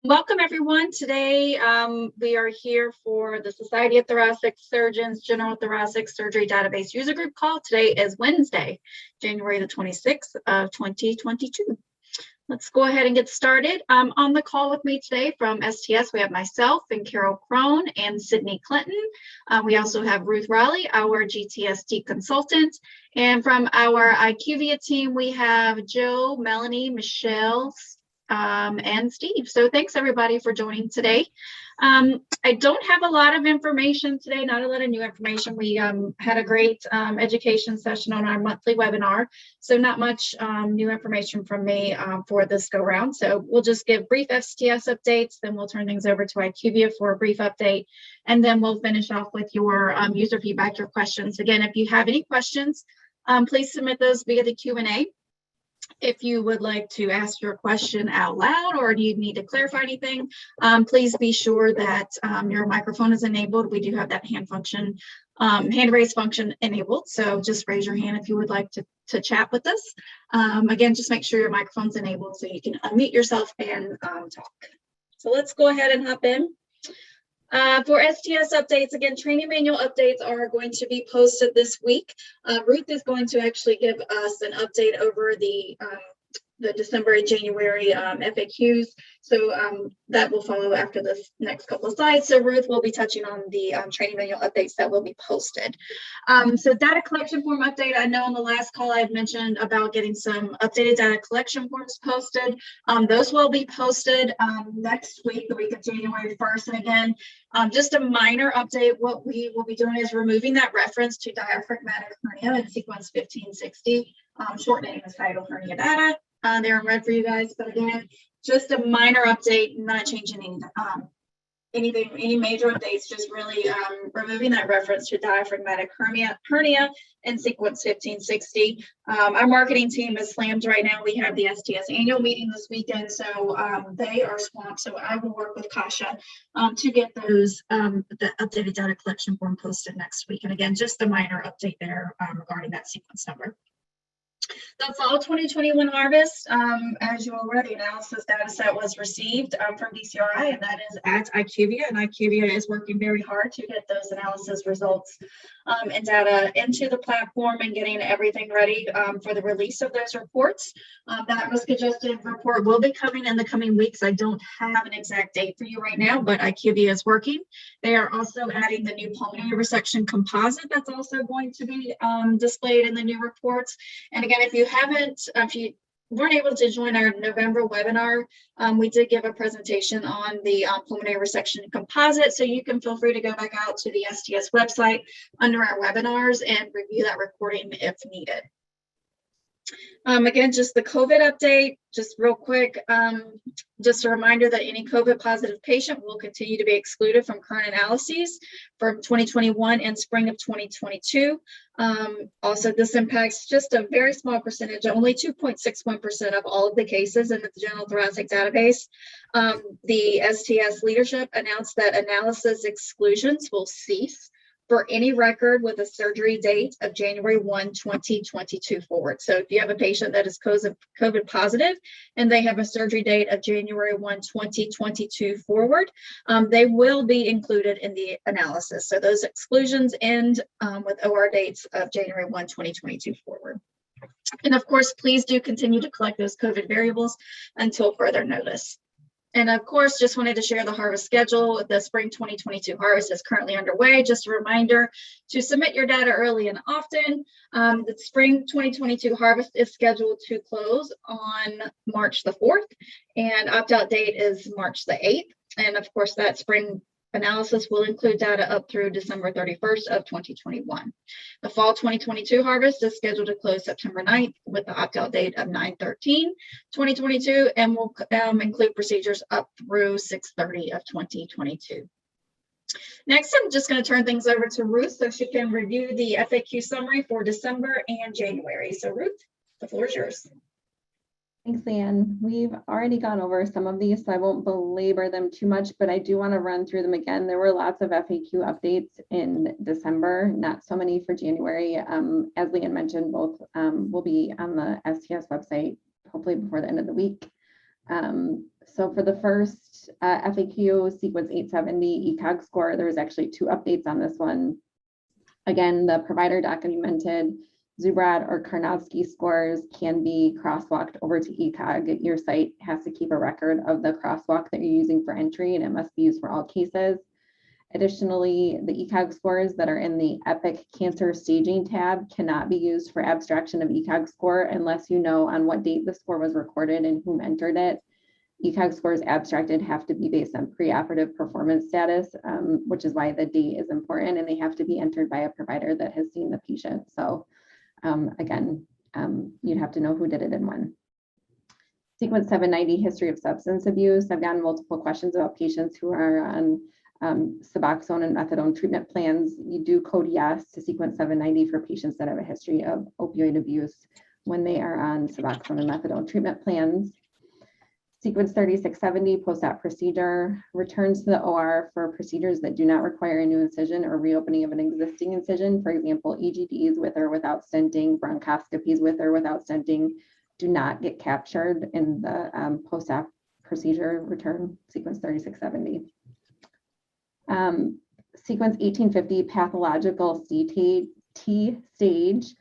Welcome, everyone. Today, we are here for the Society of Thoracic Surgeons General Thoracic Surgery Database User Group call. Today is Wednesday, January the 26th of 2022. Let's go ahead and get started. On the call with me today from STS, we have myself and Carol Crone and Sydney Clinton. We also have Ruth Raleigh, our GTSD consultant. And from our IQVIA team, we have Joe, Melanie, Michelle, and Steve. So thanks everybody for joining today. I don't have a lot of information today, not a lot of new information. We had a great education session on our monthly webinar, so not much new information from me for this go round. So we'll just give brief STS updates, then we'll turn things over to IQVIA for a brief update, and then we'll finish off with your user feedback, your questions. Again, if you have any questions, please submit those via the Q&A. If you would like to ask your question out loud or you need to clarify anything, please be sure that your microphone is enabled. We do have that hand raise function enabled. So just raise your hand if you would like to chat with us. Again, just make sure your microphone's enabled so you can unmute yourself and talk. So let's go ahead and hop in. For STS updates, again, training manual updates are going to be posted this week. Ruth is going to actually give us an update over the December and January FAQs. So that will follow after this next couple of slides. So Ruth will be touching on the training manual updates that will be posted. So data collection form update. I know on the last call I had mentioned about getting some updated data collection forms posted. Those will be posted next week, the week of January 1st. And again, just a minor update. What we will be doing is removing that reference to diaphragmatic hernia in sequence 1560, shortening the title hernia data. They're in red for you guys, but again, just a minor update, not changing any major updates, just really removing that reference to diaphragmatic hernia in sequence 1560. Our marketing team is slammed right now. We have the STS annual meeting this weekend, so they are swamped. So I will work with Kasha to get those the updated data collection form posted next week. And again, just a minor update there regarding that sequence number. The fall 2021 harvest, as you're aware, the analysis data set was received from DCRI, and that is at IQVIA, and IQVIA is working very hard to get those analysis results and data into the platform and getting everything ready for the release of those reports. That risk-adjusted report will be coming in the coming weeks. I don't have an exact date for you right now, but IQVIA is working. They are also adding the new pulmonary resection composite that's also going to be displayed in the new reports. And again, if you weren't able to join our November webinar, we did give a presentation on the pulmonary resection composite, so you can feel free to go back out to the STS website under our webinars and review that recording if needed. Again, just the COVID update, just real quick, just a reminder that any COVID positive patient will continue to be excluded from current analyses from 2021 and spring of 2022. Also, this impacts just a very small percentage, only 2.61% of all of the cases in the general thoracic database. The STS leadership announced that analysis exclusions will cease for any record with a surgery date of January 1, 2022 forward. So if you have a patient that is COVID positive and they have a surgery date of January 1, 2022 forward, they will be included in the analysis. So those exclusions end with OR dates of January 1, 2022 forward. And of course, please do continue to collect those COVID variables until further notice. And of course, just wanted to share the harvest schedule. The spring 2022 harvest is currently underway. Just a reminder to submit your data early and often. The spring 2022 harvest is scheduled to close on March the 4th, and opt-out date is March the 8th. And of course, that spring analysis will include data up through December 31st of 2021. The fall 2022 harvest is scheduled to close September 9th with the opt-out date of 9/13/2022, and will include procedures up through 6/30 of 2022. Next, I'm just going to turn things over to Ruth so she can review the FAQ summary for December and January. So Ruth, the floor is yours. Thanks, Leanne. We've already gone over some of these, so I won't belabor them too much, but I do want to run through them again. There were lots of FAQ updates in December, not so many for January. As Leanne mentioned, both will be on the STS website, hopefully before the end of the week. So for the first FAQ sequence 870 ECOG score. There was actually 2 updates on this one. Again, the provider documented Zubrod or Karnofsky scores can be crosswalked over to ECOG. Your site has to keep a record of the crosswalk that you're using for entry, and it must be used for all cases. Additionally, the ECOG scores that are in the EPIC cancer staging tab cannot be used for abstraction of ECOG score unless you know on what date the score was recorded and whom entered it. ECOG scores abstracted have to be based on preoperative performance status, which is why the date is important, and they have to be entered by a provider that has seen the patient. So again, you'd have to know who did it and when. Sequence 790, history of substance abuse. I've gotten multiple questions about patients who are on Suboxone and methadone treatment plans. You do code yes to sequence 790 for patients that have a history of opioid abuse when they are on Suboxone and methadone treatment plans. Sequence 3670, post-op procedure, returns to the OR for procedures that do not require a new incision or reopening of an existing incision. For example, EGDs with or without stenting, bronchoscopies with or without stenting do not get captured in the post-op procedure return, sequence 3670. Sequence 1850, pathological T stage.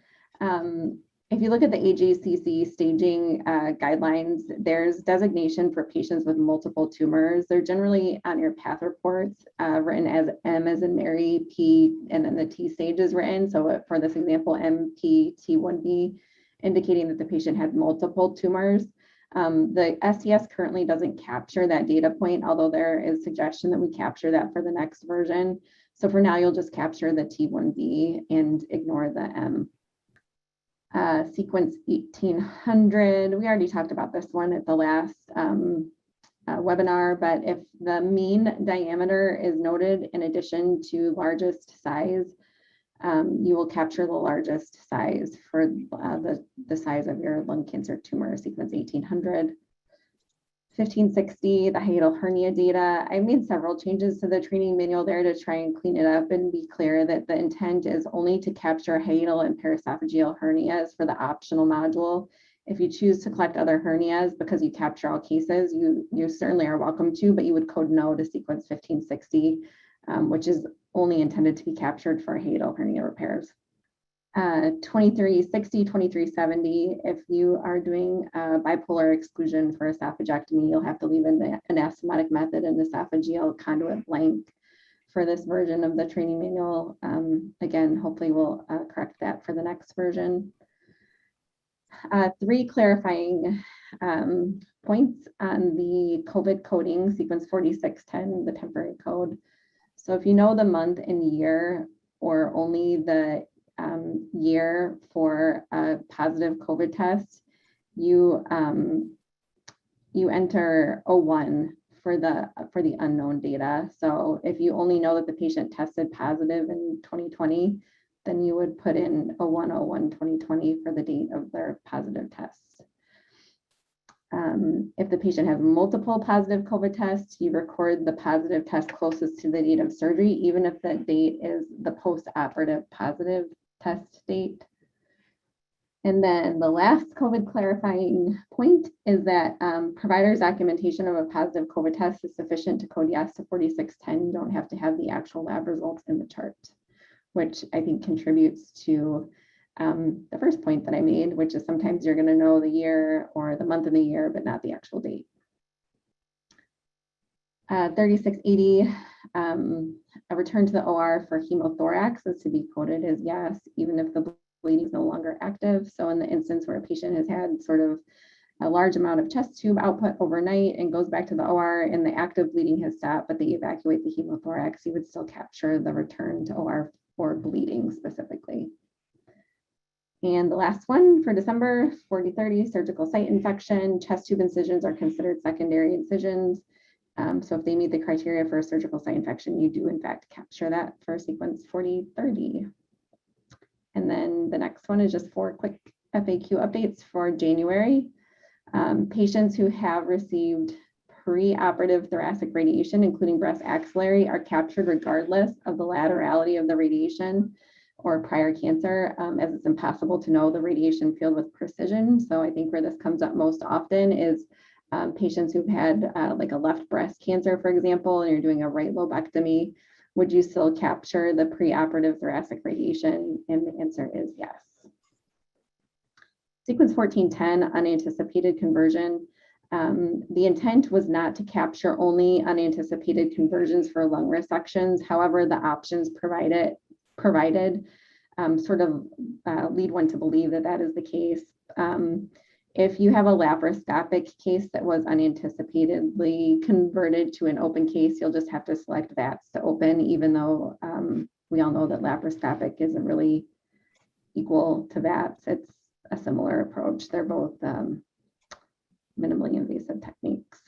If you look at the AJCC staging guidelines, there's designation for patients with multiple tumors. They're generally on your path reports written as M as in Mary, P, and then the T stage is written. So for this example, MPT1B, indicating that the patient had multiple tumors. The STS currently doesn't capture that data point, although there is suggestion that we capture that for the next version. So for now, you'll just capture the T1B and ignore the M. Sequence 1800, we already talked about this one at the last webinar, but if the mean diameter is noted in addition to largest size, you will capture the largest size for the size of your lung cancer tumor, sequence 1800. 1560, the hiatal hernia data. I made several changes to the training manual there to try and clean it up and be clear that the intent is only to capture hiatal and paraesophageal hernias for the optional module. If you choose to collect other hernias because you capture all cases, you certainly are welcome to, but you would code no to sequence 1560, which is only intended to be captured for hiatal hernia repairs. 2360, 2370, if you are doing bipolar exclusion for esophagectomy, you'll have to leave an anastomotic method and esophageal conduit blank for this version of the training manual. Again, hopefully we'll correct that for the next version. 3 clarifying points on the COVID coding, sequence 4610, the temporary code. So if you know the month and year, or only the year for a positive COVID test, you enter 01 for the unknown data. So if you only know that the patient tested positive in 2020, then you would put in 01/01/2020 for the date of their positive tests. If the patient has multiple positive COVID tests, you record the positive test closest to the date of surgery, even if the date is the post-operative positive test date. And then the last COVID clarifying point is that providers' documentation of a positive COVID test is sufficient to code yes to 4610. You don't have to have the actual lab results in the chart, which I think contributes to the first point that I made, which is sometimes you're going to know the year or the month of the year, but not the actual date. 3680, a return to the OR for hemothorax is to be coded as yes, even if the bleeding is no longer active. So in the instance where a patient has had sort of a large amount of chest tube output overnight and goes back to the OR and the active bleeding has stopped, but they evacuate the hemothorax, you would still capture the return to OR for bleeding specifically. And the last one for December, 4030, surgical site infection. Chest tube incisions are considered secondary incisions. So if they meet the criteria for a surgical site infection, you do in fact capture that for sequence 4030. And then the next one is just 4 quick FAQ updates for January. Patients who have received preoperative thoracic radiation, including breast axillary, are captured regardless of the laterality of the radiation or prior cancer, as it's impossible to know the radiation field with precision. So I think where this comes up most often is patients who've had like a left breast cancer, for example, and you're doing a right lobectomy, would you still capture the preoperative thoracic radiation? And the answer is yes. Sequence 1410, unanticipated conversion. The intent was not to capture only unanticipated conversions for lung resections. However, the options provided sort of lead one to believe that that is the case. If you have a laparoscopic case that was unanticipatedly converted to an open case, you'll just have to select VATS to open, even though we all know that laparoscopic isn't really equal to VATS. It's a similar approach. They're both minimally invasive techniques.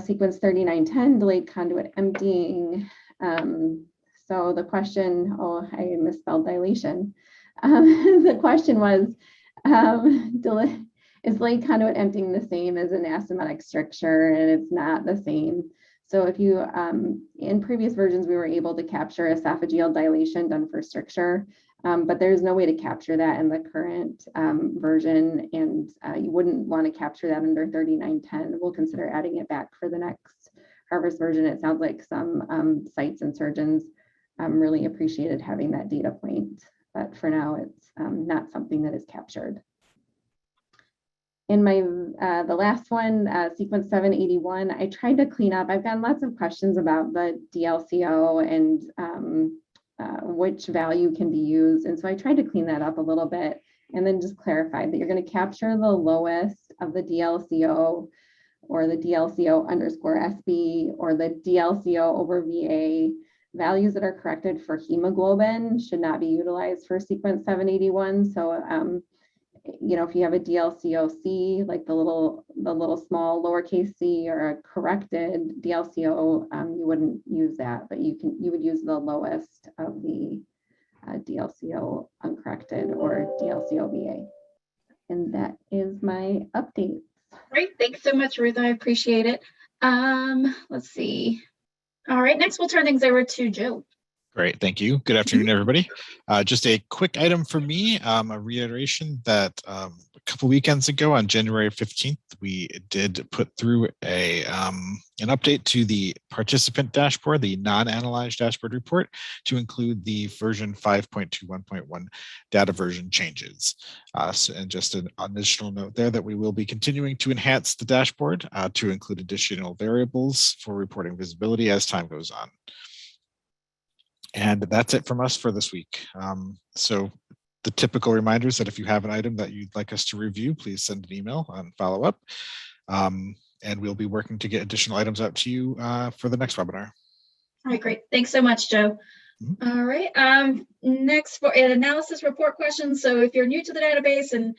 Sequence 3910, delayed conduit emptying. So the question, oh, I misspelled dilation. The question was, is delayed conduit emptying the same as anastomotic stricture? And it's not the same. So if you, in previous versions, we were able to capture esophageal dilation done for stricture, but there's no way to capture that in the current version, and you wouldn't want to capture that under 3910. We'll consider adding it back for the next Harvest version. It sounds like some sites and surgeons really appreciated having that data point, but for now it's not something that is captured. In my the last one, sequence 781, I tried to clean up. I've gotten lots of questions about the DLCO and which value can be used. And so I tried to clean that up a little bit and then just clarified that you're going to capture the lowest of the DLCO or the DLCO underscore SB or the DLCO over VA. Values that are corrected for hemoglobin should not be utilized for sequence 781. So, you know, if you have a DLCO-C, like the little small lowercase c or a corrected DLCO, you wouldn't use that, but you would use the lowest of the DLCO uncorrected or DLCO VA. And that is my update. Great, thanks so much, Ruth. I appreciate it. Let's see. All right, next we'll turn things over to Joe. Great, thank you. Good afternoon, everybody. Just a quick item for me, a reiteration that a couple weekends ago on January 15th, we did put through an update to the participant dashboard, the non-analyzed dashboard report, to include the version 5.21.1 data version changes. And just an additional note there that we will be continuing to enhance the dashboard to include additional variables for reporting visibility as time goes on. And that's it from us for this week. So the typical reminders that if you have an item that you'd like us to review, please send an email and follow up. And we'll be working to get additional items out to you for the next webinar. All right, great. Thanks so much, Joe. All right, next for an analysis report questions. So if you're new to the database and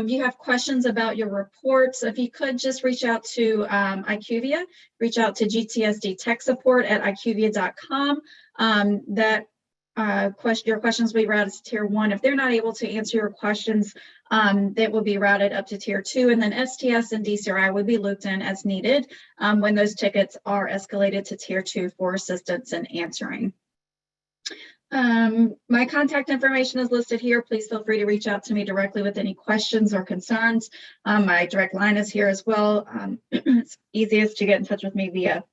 you have questions about your reports, if you could just reach out to IQVIA, reach out to GTSD tech support at IQVIA.com. Your questions will be routed to tier 1. If they're not able to answer your questions, that will be routed up to tier 2, and then STS and DCRI would be looped in as needed when those tickets are escalated to tier 2 for assistance in answering. My contact information is listed here. Please feel free to reach out to me directly with any questions or concerns. My direct line is here as well. It's easiest to get in touch with me via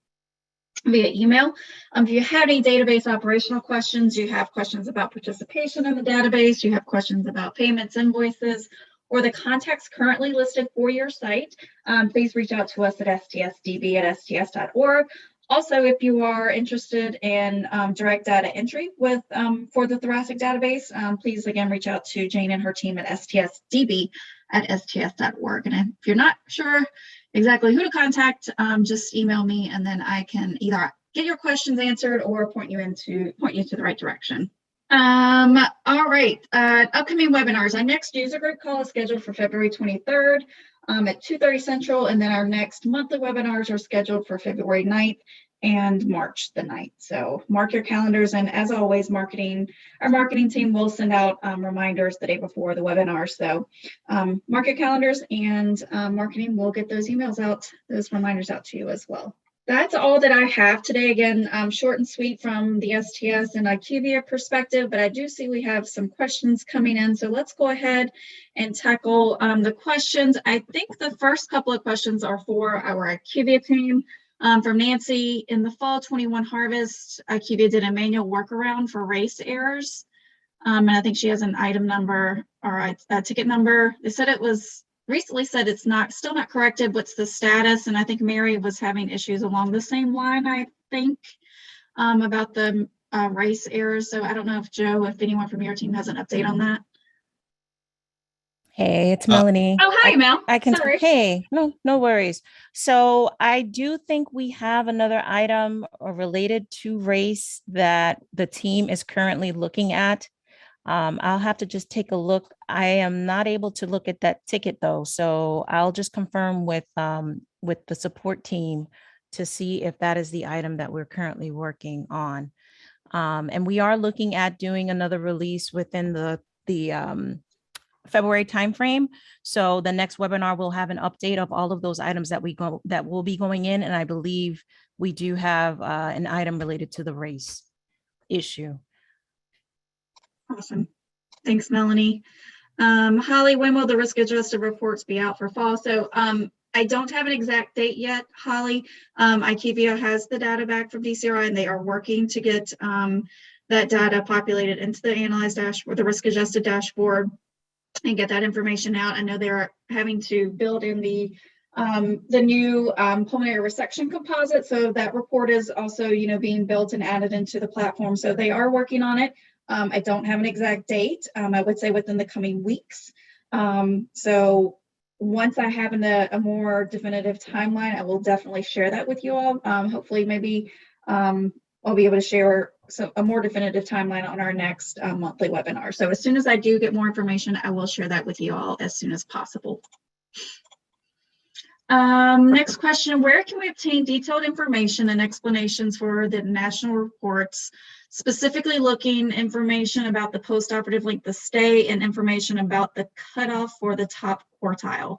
email. If you have any database operational questions, you have questions about participation in the database, you have questions about payments, invoices, or the contacts currently listed for your site, please reach out to us at stsdb@sts.org. Also, if you are interested in direct data entry for the thoracic database, please again reach out to Jane and her team at stsdb@sts.org. And if you're not sure exactly who to contact, just email me, and then I can either get your questions answered or point you to the right direction. All right, upcoming webinars. Our next user group call is scheduled for February 23rd at 2:30 Central, and then our next monthly webinars are scheduled for February 9th and March the 9th. So mark your calendars, and as always, our marketing team will send out reminders the day before the webinar. So mark your calendars, and marketing will get those emails out, those reminders out to you as well. That's all that I have today. Again, short and sweet from the STS and IQVIA perspective, but I do see we have some questions coming in. So let's go ahead and tackle the questions. I think the first couple of questions are for our IQVIA team. From Nancy, in the fall 21 harvest, IQVIA did a manual workaround for race errors. And I think she has an item number or a ticket number. They said it was recently said it's still not corrected. What's the status? And I think Mary was having issues along the same line, I think, about the race errors. So I don't know if Joe, if anyone from your team has an update on that. Hey, it's Melanie. Oh, hi, Mel. I can, Sorry. hey, no worries. So I do think we have another item related to race that the team is currently looking at. I'll have to just take a look. I am not able to look at that ticket though, so I'll just confirm with the support team to see if that is the item that we're currently working on. And we are looking at doing another release within the February timeframe. So the next webinar will have an update of all of those items that will be going in, and I believe we do have an item related to the race issue. Awesome. Thanks, Melanie. Holly, when will the risk adjusted reports be out for fall? So I don't have an exact date yet, Holly. IQVIA has the data back from DCRI and they are working to get that data populated into the analyzed dashboard, the risk adjusted dashboard, and get that information out. I know they're having to build in the new pulmonary resection composite. So that report is also, being built and added into the platform. So they are working on it. I don't have an exact date. I would say within the coming weeks. So once I have a more definitive timeline, I will definitely share that with you all. Hopefully, maybe I'll be able to share a more definitive timeline on our next monthly webinar. So as soon as I do get more information, I will share that with you all as soon as possible. Next question, where can we obtain detailed information and explanations for the national reports, specifically looking information about the postoperative length of stay and information about the cutoff for the top quartile?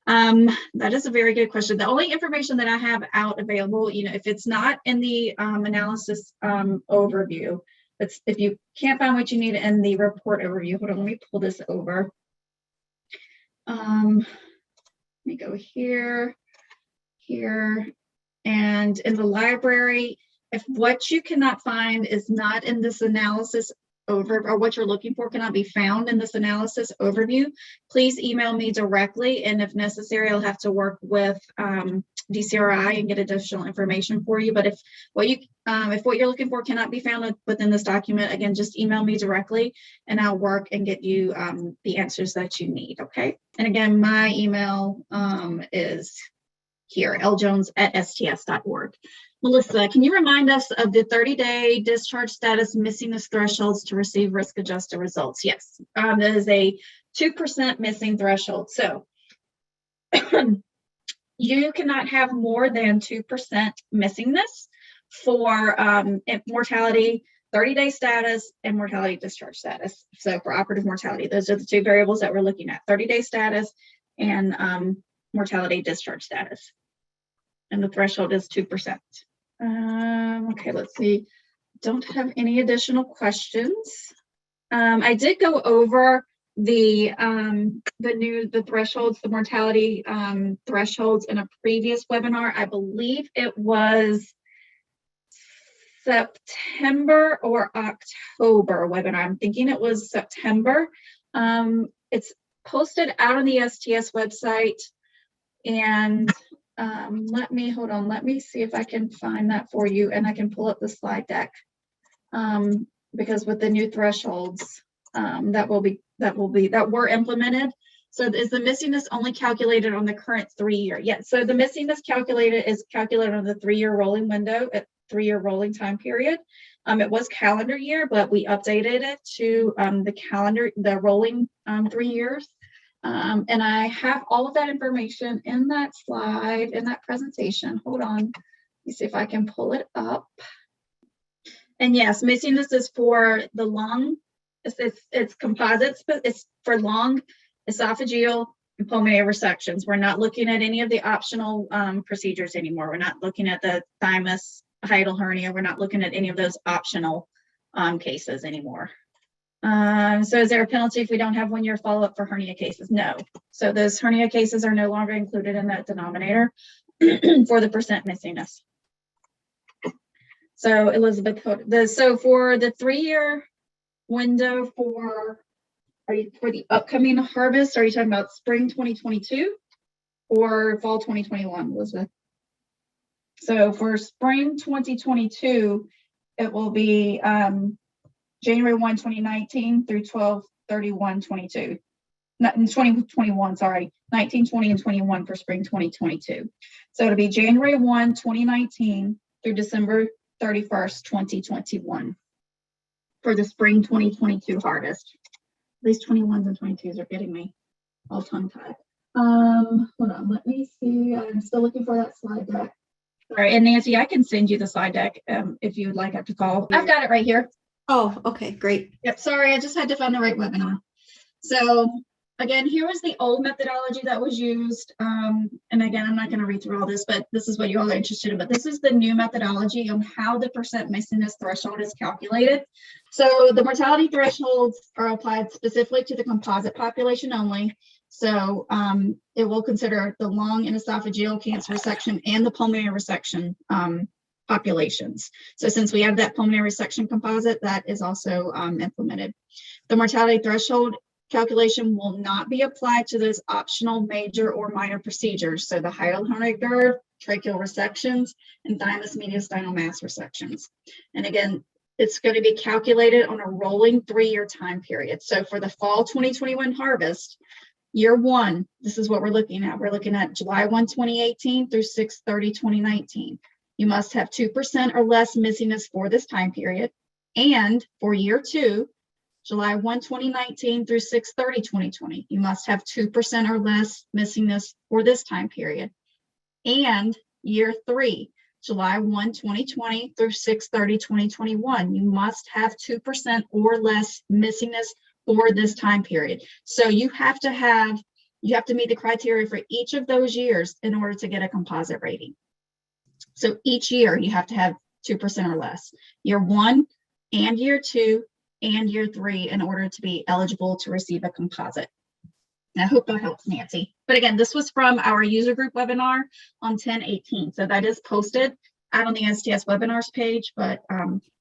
That is a very good question. The only information that I have out available, if it's not in the analysis overview, if you can't find what you need in the report overview, hold on, let me pull this over. Let me go here, and in the library, if what you cannot find is not in this analysis or what you're looking for cannot be found in this analysis overview, please email me directly. And if necessary, I'll have to work with DCRI and get additional information for you. But if what you're looking for cannot be found within this document, again, just email me directly and I'll work and get you the answers that you need. Okay. And again, my email is here, ljones@sts.org. Melissa, can you remind us of the 30-day discharge status missingness thresholds to receive risk-adjusted results? Yes, that is a 2% missing threshold. So you cannot have more than 2% missingness for mortality, 30-day status, and mortality discharge status. So for operative mortality, those are the two variables that we're looking at, 30-day status and mortality discharge status. And the threshold is 2%. Okay, let's see. Don't have any additional questions. I did go over the thresholds, the mortality thresholds in a previous webinar. I believe it was September or October webinar. I'm thinking it was September. It's posted out on the STS website, and let me see if I can find that for you, and I can pull up the slide deck, because with the new thresholds that were implemented. So is the missingness only calculated on the current 3-year? Yes. So the missingness is calculated on the 3-year rolling window at 3-year rolling time period. It was calendar year, but we updated it to the rolling 3 years. And I have all of that information in that slide, in that presentation. Hold on. Let me see if I can pull it up. And yes, missingness is for the lung. It's composites, but it's for lung, esophageal, and pulmonary resections. We're not looking at any of the optional procedures anymore. We're not looking at the thymus, hiatal hernia. We're not looking at any of those optional cases anymore. So is there a penalty if we don't have 1 year follow-up for hernia cases? No. So those hernia cases are no longer included in that denominator for the percent missingness. So Elizabeth, so for the 3-year window for the upcoming harvest, are you talking about spring 2022 or fall 2021, Elizabeth? So for spring 2022, it will be January 1, 2019 through 12/31/22. Not in 2021, sorry, 19, 20, and 21 for spring 2022. So it'll be January 1, 2019 through December 31st, 2021 for the spring 2022 harvest. These 21s and 22s are getting me all tongue-tied. Hold on, let me see. I'm still looking for that slide deck. All right, and Nancy, I can send you the slide deck if you would like after call. I've got it right here. Oh, okay, great. Yep, sorry, I just had to find the right webinar. So again, here was the old methodology that was used. And again, I'm not going to read through all this, but this is what you all are interested in. But this is the new methodology on how the percent missingness threshold is calculated. So the mortality thresholds are applied specifically to the composite population only. So it will consider the lung and esophageal cancer resection and the pulmonary resection populations. So since we have that pulmonary resection composite, that is also implemented. The mortality threshold calculation will not be applied to those optional major or minor procedures. So the hiatal hernia GERD, tracheal resections, and thymus mediastinal mass resections. And again, it's going to be calculated on a rolling 3-year time period. So for the fall 2021 harvest, year 1, this is what we're looking at. We're looking at July 1, 2018 through 6/30/2019. You must have 2% or less missingness for this time period. And for year 2, July 1, 2019 through 6/30/2020, you must have 2% or less missingness for this time period. And year 3, July 1, 2020 through 6/30/2021, you must have 2% or less missingness for this time period. So you have to meet the criteria for each of those years in order to get a composite rating. So each year you have to have 2% or less. Year 1 and year 2 and year 3 in order to be eligible to receive a composite. And I hope that helps, Nancy. But again, this was from our user group webinar on 10/18. So that is posted out on the STS webinars page. But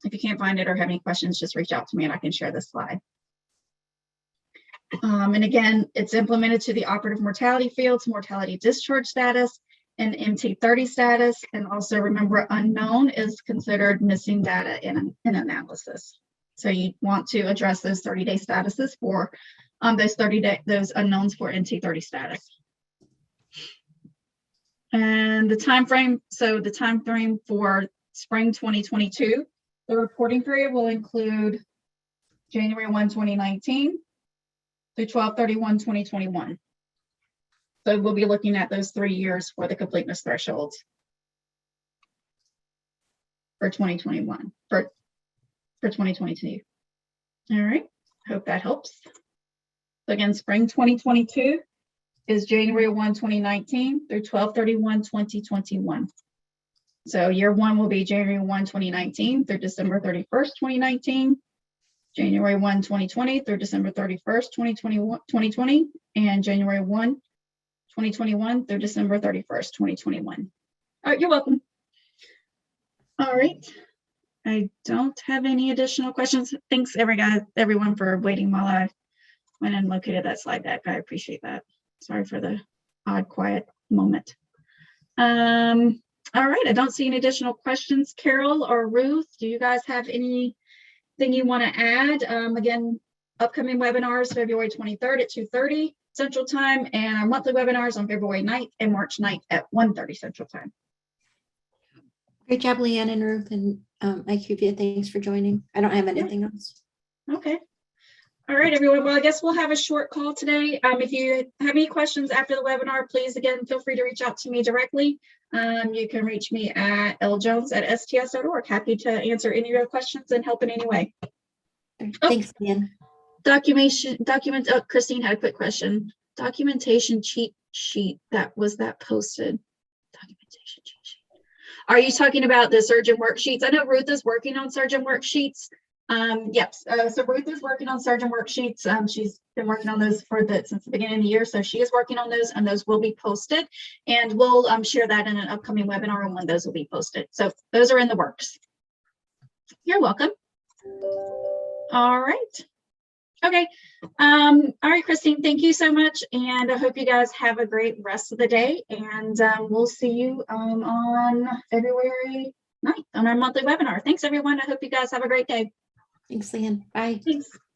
if you can't find it or have any questions, just reach out to me and I can share this slide. And again, it's implemented to the operative mortality fields, mortality discharge status, and MT30 status. And also remember, unknown is considered missing data in analysis. So you want to address those 30-day statuses for those unknowns for NT30 status. And the time frame, so the time frame for spring 2022, the reporting period will include January 1, 2019 through 12/31/2021. So we'll be looking at those 3 years for the completeness thresholds for 2021, for 2022. All right, hope that helps. So again, spring 2022 is January 1, 2019 through 12/31/2021. So year 1 will be January 1, 2019 through December 31st, 2019. January 1, 2020 through December 31st, 2020, and January 1, 2021 through December 31st, 2021. All right, you're welcome. All right, I don't have any additional questions. Thanks everyone for waiting while I went and located that slide deck. I appreciate that. Sorry for the odd quiet moment. All right, I don't see any additional questions. Carol or Ruth, do you guys have anything you want to add? Again, upcoming webinars, February 23rd at 2:30 Central Time, and our monthly webinars on February 9th and March 9th at 1:30 Central Time. Great job, Leanne and Ruth, and IQVIA. Thanks for joining. I don't have anything else. Okay. All right, everyone. Well, I guess we'll have a short call today. If you have any questions after the webinar, please, again, feel free to reach out to me directly. You can reach me at ljones@sts.org. Happy to answer any of your questions and help in any way. Thanks, Leanne. Documents. Oh, Christine had a quick question. documentation cheat sheet that posted. Documentation cheat sheet. Are you talking about the surgeon worksheets? I know Ruth is working on surgeon worksheets. Yep. So Ruth is working on surgeon worksheets. She's been working on those since the beginning of the year. So she is working on those, and those will be posted. And we'll share that in an upcoming webinar on when those will be posted. So those are in the works. You're welcome. All right. Okay. All right, Christine, thank you so much. And I hope you guys have a great rest of the day. And we'll see you on February 9th on our monthly webinar. Thanks, everyone. I hope you guys have a great day. Thanks, Leanne. Bye. Thanks.